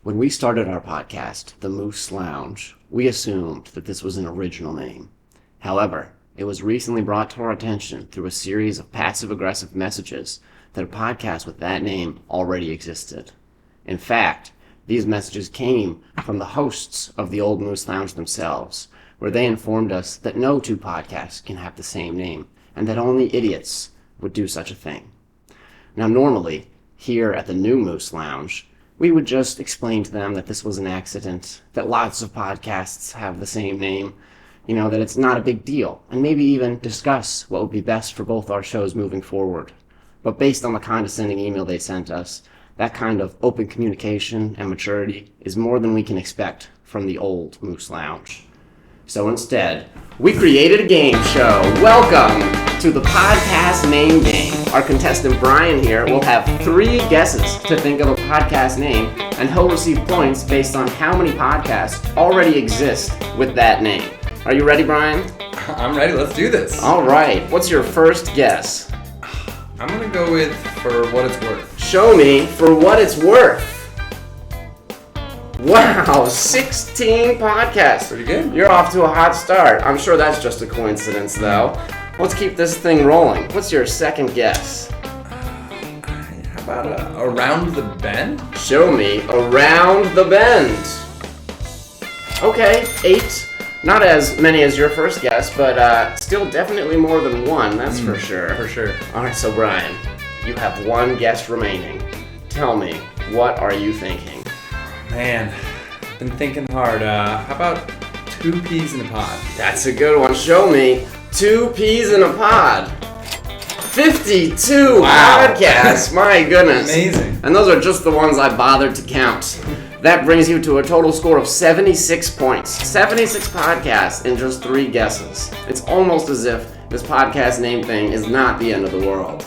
When we started our podcast, The Moose Lounge, we assumed that this was an original name. However, it was recently brought to our attention through a series of passive-aggressive messages that a podcast with that name already existed. In fact, these messages came from the hosts of the Old Moose Lounge themselves, where they informed us that no two podcasts can have the same name, and that only idiots would do such a thing. Now, normally, here at the New Moose Lounge, we would just explain to them that this was an accident, that lots of podcasts have the same name, that it's not a big deal, and maybe even discuss what would be best for both our shows moving forward. But based on the condescending email they sent us, that kind of open communication and maturity is more than we can expect from the Old Moose Lounge. So instead, we created a game show. Welcome to the podcast name game. Our contestant Brian here will have 3 guesses to think of a podcast name, and he'll receive points based on how many podcasts already exist with that name. Are you ready, Brian? I'm ready. Let's do this. All right. What's your first guess? I'm going to go with For What It's Worth. Show me For What It's Worth. Wow, 16 podcasts. Pretty good. You're off to a hot start. I'm sure that's just a coincidence, though. Let's keep this thing rolling. What's your second guess? How about Around the Bend? Show me Around the Bend. Okay, 8. Not as many as your first guess, but still definitely more than 1, that's for sure. For sure. All right, so Brian, you have 1 guess remaining. Tell me, what are you thinking? Man, I've been thinking hard. How about 2 Peas in a Pod? That's a good one. Show me 2 Peas in a Pod. 52 podcasts. My goodness. Amazing. And those are just the ones I bothered to count. That brings you to a total score of 76 points. 76 podcasts in just 3 guesses. It's almost as if this podcast name thing is not the end of the world.